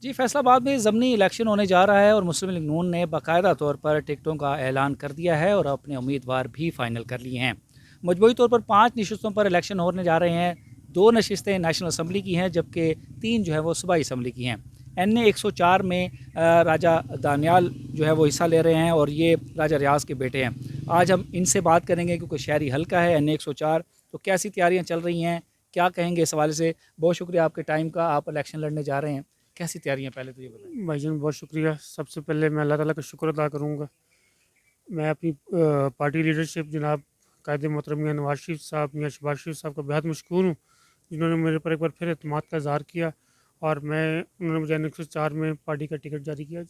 जी, फैसलाबाद में ज़मनी इलेक्शन होने जा रहा है और मुस्लिम लीग नून ने बाकायदा तौर पर टिकटों का ऐलान कर दिया है और अपने उम्मीदवार भी फाइनल कर लिए हैं। मजमूई तौर पर 5 नशिस्तों पर इलेक्शन होने जा रहे हैं। 2 नशिस्तें नेशनल असम्बली की हैं, जबकि 3 जो है वो सूबाई असम्बली की हैं। एन ए 104 में राजा दानियाल जो है वो हिस्सा ले रहे हैं और ये राजा रियाज के बेटे हैं। आज हम इनसे बात करेंगे क्योंकि शहरी हल्का है एन ए 104। तो कैसी तैयारियाँ चल रही हैं, क्या कहेंगे इस हवाले से? बहुत शुक्रिया आपके टाइम का, आप इलेक्शन लड़ने जा रहे हैं। कैसी तैयारियाँ पहले तो ये बताएँ? भाईजान बहुत शुक्रिया। सबसे पहले मैं अल्लाह ताला का शुक्र अदा करूँगा। मैं अपनी पार्टी लीडरशिप जनाब कायद मोहतरम मियाँ नवाज शरीफ साहब, मियाँ शहबाज शरीफ साहब का बेहद मशकूर हूँ, जिन्होंने मेरे पर एक बार फिर एतमाद का इज़हार किया और उन्होंने मुझे 104 में पार्टी का टिकट जारी किया।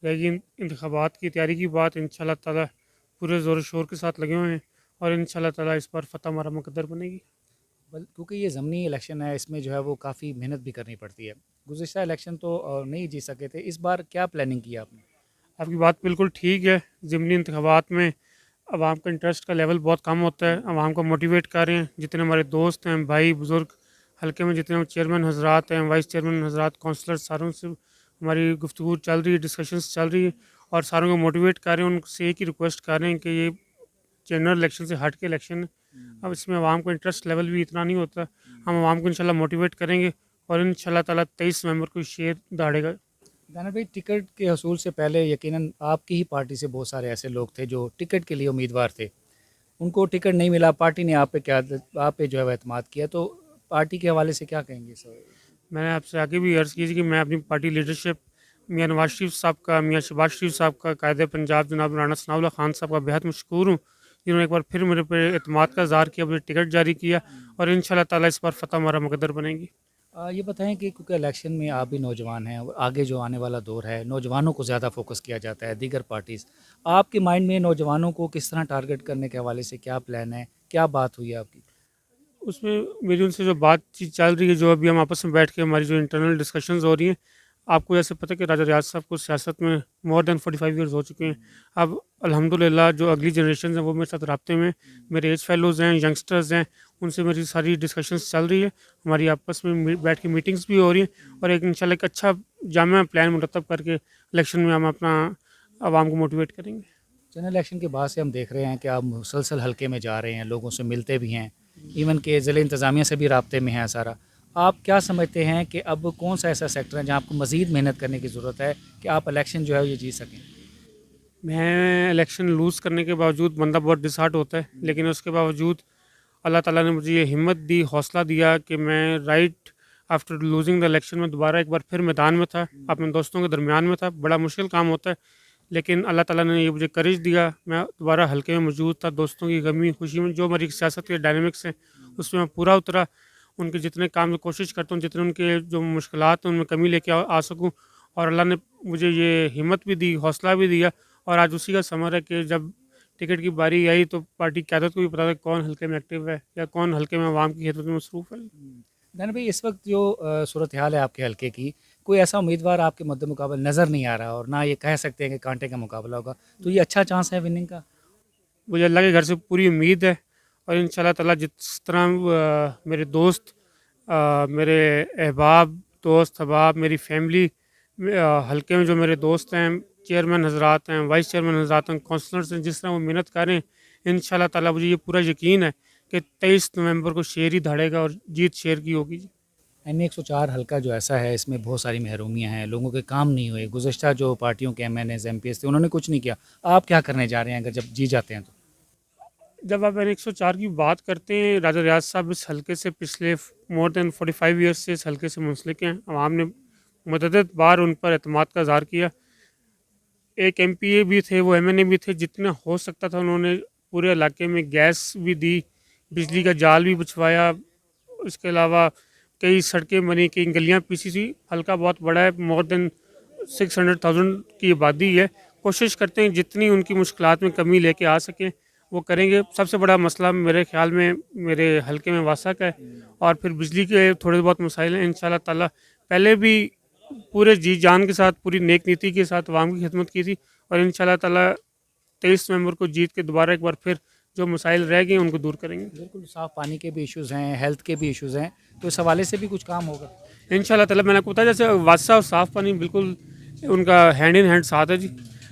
लेकिन इंतखाबात की तैयारी की बात इंशाल्लाह ताला पूरे ज़ोर शोर के साथ लगे हुए हैं और इंशाल्लाह ताला इस बार फ़तह हमारा मुकद्दर बनेगी। बल क्योंकि ये ज़मनी इलेक्शन है, इसमें जो है वो काफ़ी मेहनत भी करनी पड़ती है। गुज़िश्ता इलेक्शन तो नहीं जीत सके थे, इस बार क्या प्लानिंग की आपने? आपकी बात बिल्कुल ठीक है। ज़िमनी इंतखाबात में आवाम का इंटरेस्ट का लेवल बहुत कम होता है। आवाम को मोटिवेट कर रहे हैं, जितने हमारे दोस्त हैं, भाई बुज़ुर्ग, हल्के में जितने चेयरमैन हजरात हैं, वाइस चेयरमैन हजरात, काउंसलर, सारों से हमारी गुफ्तगू चल रही है, डिस्कशंस चल रही है और सारों को मोटिवेट कर रहे हैं। उनसे एक ही रिक्वेस्ट कर रहे हैं कि ये जनरल इलेक्शन से हट के इलेक्शन है। अब इसमें आवाम को इंटरेस्ट लेवल भी इतना नहीं होता। हम आवाम को इंशाल्लाह मोटिवेट करेंगे और इंशाल्लाह ताला 23 नवंबर को शेर दाड़ेगा। दाना भाई, टिकट के हसूल से पहले यकीनन आपकी ही पार्टी से बहुत सारे ऐसे लोग थे जो टिकट के लिए उम्मीदवार थे। उनको टिकट नहीं मिला, पार्टी ने आप पे जो है वो एतमाद किया, तो पार्टी के हवाले से क्या कहेंगे सर? मैंने आपसे आगे भी अर्ज़ की थी कि मैं अपनी पार्टी लीडरशिप मियाँ नवाज शरीफ साहब का, मियाँ शहबाज शरीफ साहब का, कायदे पंजाब जनाब राना सनाउल्लाह खान साहब का बेहद मशकूर हूँ, जिन्होंने एक बार फिर मेरे पे एतमाद का इज़हार किया, मुझे टिकट जारी किया और इंशाल्लाह ताला इस बार फ़तह हमारा मुकद्दर बनेगी। ये बताएं कि क्योंकि इलेक्शन में आप भी नौजवान हैं और आगे जो आने वाला दौर है, नौजवानों को ज़्यादा फोकस किया जाता है दीगर पार्टीज़। आपके माइंड में नौजवानों को किस तरह टारगेट करने के हवाले से क्या प्लान है, क्या बात हुई है आपकी? उसमें मेरी उनसे जो बातचीत चल रही है, जो अभी हम आपस में बैठ के हमारी जो इंटरनल डिस्कशंस हो रही हैं, आपको जैसे पता है कि राजा रियाज साहब को सियासत में मोर देन 45 ईयर्स हो चुके हैं। अब अल्हम्दुलिल्लाह जो अगली जनरेशन है वो मेरे साथ राब्ते में, मेरे एज फेलोज़ हैं, यंगस्टर्स हैं, उनसे मेरी सारी डिस्कशंस चल रही है। हमारी आपस में बैठ के मीटिंग्स भी हो रही हैं और एक इंशाल्लाह एक अच्छा जामिया प्लान मुरतब करके इलेक्शन में हम अपना आवाम को मोटिवेट करेंगे। जनरल इलेक्शन के बाद से हम देख रहे हैं कि आप मुसलसल हल्के में जा रहे हैं, लोगों से मिलते भी हैं, इवन के ज़िले इंतज़ामिया से भी राब्ते में हैं सारा। आप क्या समझते हैं कि अब कौन सा ऐसा सेक्टर है जहाँ आपको मज़ीद मेहनत करने की ज़रूरत है कि आप इलेक्शन जो है ये जीत सकें? मैं इलेक्शन लूज़ करने के बावजूद बंदा बहुत डिसहार्ट होता है, लेकिन उसके बावजूद अल्लाह ताला ने मुझे ये हिम्मत दी, हौसला दिया कि मैं right after losing the election में दोबारा एक बार फिर मैदान में था, अपने दोस्तों के दरमियान में था। बड़ा मुश्किल काम होता है, लेकिन अल्लाह ताला ने ये मुझे करेज दिया। मैं दोबारा हल्के में मौजूद था, दोस्तों की गमी खुशी में जो हमारी सियासत के डायनेमिक्स हैं उसमें मैं पूरा उतरा। उनके जितने काम की कोशिश करता हूँ, जितने उनके जो मुश्किलात हैं उनमें कमी लेके आ सकूँ, और अल्लाह ने मुझे ये हिम्मत भी दी, हौसला भी दिया। और आज उसी का समर है कि जब टिकट की बारी आई तो पार्टी क़यादत को भी पता था कौन हल्के में एक्टिव है या कौन हल्के में आवाम की खिदमत में मसरूफ़ है। दैन भाई, इस वक्त जो सूरत हाल है आपके हल्के की, कोई ऐसा उम्मीदवार आपके मद्दे मुकाबले नज़र नहीं आ रहा और ना ये कह सकते हैं कि कांटे का मुकाबला होगा, तो ये अच्छा चांस है विनिंग का? मुझे अल्लाह के घर से पूरी उम्मीद है और इंशाल्लाह ताला जिस तरह मेरे दोस्त, मेरे अहबाब, दोस्त अहबाब, मेरी फैमिली, हल्के में जो मेरे दोस्त हैं, चेयरमैन हजरात हैं, वाइस चेयरमैन हजरात हैं, काउंसलर्स हैं, जिस तरह वो मेहनत कर रहे हैं, इंशाल्लाह ताला मुझे ये पूरा यकीन है कि 23 नवंबर को शेर ही धाड़ेगा और जीत शेर की होगी। एन 104 हल्का जो ऐसा है, इसमें बहुत सारी महरूमियाँ हैं, लोगों के काम नहीं हुए, गुज़श्ता जो पार्टियों के एमएनएज़ एमपीएस थे उन्होंने कुछ नहीं किया। आप क्या करने जा रहे हैं अगर जब जीत जाते हैं तो? जब आप एन 104 की बात करते हैं, राजा रियाज साहब इस हल्के से पिछले मोर देन 45 ईयर्स से इस हल्के से मुंसलिक हैं। आवाम ने मुतअद्दिद बार उन पर एतमाद का इज़हार किया। एक एमपीए भी थे, वो एमएनए भी थे, जितना हो सकता था उन्होंने पूरे इलाके में गैस भी दी, बिजली का जाल भी बिछवाया। इसके अलावा कई सड़कें बनी, कई गलियाँ पीसी थी। हल्का बहुत बड़ा है, मोर देन 600,000 की आबादी है। कोशिश करते हैं जितनी उनकी मुश्किलात में कमी लेके आ सकें वो करेंगे। सबसे बड़ा मसला मेरे ख्याल में मेरे हल्के में वासा का है और फिर बिजली के थोड़े बहुत मसाइल हैं। इंशाल्लाह ताला पहले भी पूरे जी जान के साथ, पूरी नेक नीति के साथ अवाम की खिदमत की थी और इंशाल्लाह ताला 23 नवंबर को जीत के दोबारा एक बार फिर जो मसाइल रह गए उनको दूर करेंगे। बिल्कुल, साफ़ पानी के भी इश्यूज़ हैं, हेल्थ के भी इश्यूज़ हैं, तो इस हवाले से भी कुछ काम होगा। इंशाल्लाह ताला मैंने आपको बताया जैसे वासा और साफ़ पानी बिल्कुल उनका हैंड इन हैंड साथ है जी।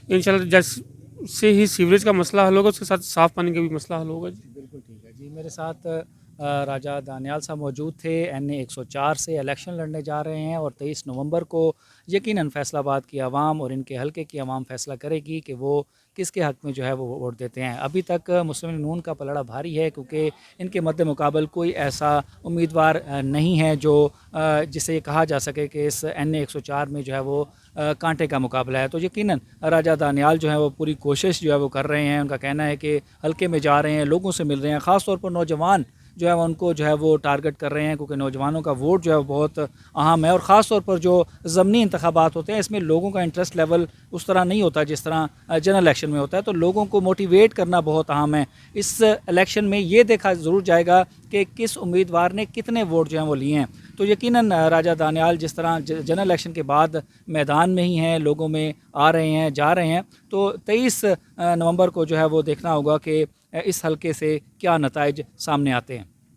इंशाल्लाह जैसे ही सीवरेज का मसला हल होगा उसके साथ साफ़ पानी का भी मसला हल होगा जी। बिल्कुल ठीक है जी। मेरे साथ राजा दानियाल साहब मौजूद थे। NA 104 से इलेक्शन लड़ने जा रहे हैं और 23 नवंबर को यकीनन फैसलाबाद की आवाम और इनके हलके की आवाम फैसला करेगी कि वो किसके हक़ में जो है वो वोट देते हैं। अभी तक मुस्लिम लीग नून का पलड़ा भारी है क्योंकि इनके मद्दे मुकाबल कोई ऐसा उम्मीदवार नहीं है जो जिसे ये कहा जा सके कि इस NA 104 में जो है वो कांटे का मुकाबला है। तो यकीनन राजा दानियाल जो है वो पूरी कोशिश जो है वो कर रहे हैं। उनका कहना है कि हलके में जा रहे हैं, लोगों से मिल रहे हैं, ख़ास तौर पर नौजवान जो है उनको जो है वो टारगेट कर रहे हैं क्योंकि नौजवानों का वोट जो है वो बहुत अहम है और ख़ास तौर पर जो ज़मनी इंतखाबात होते हैं इसमें लोगों का इंटरेस्ट लेवल उस तरह नहीं होता जिस तरह जनरल इलेक्शन में होता है। तो लोगों को मोटिवेट करना बहुत अहम है। इस इलेक्शन में ये देखा ज़रूर जाएगा कि किस उम्मीदवार ने कितने वोट जो हैं वो लिए हैं। तो यकीनन राजा दानियाल जिस तरह जनरल इलेक्शन के बाद मैदान में ही हैं, लोगों में आ रहे हैं, जा रहे हैं, तो 23 नवंबर को जो है वो देखना होगा कि इस हलके से क्या नताइज सामने आते हैं।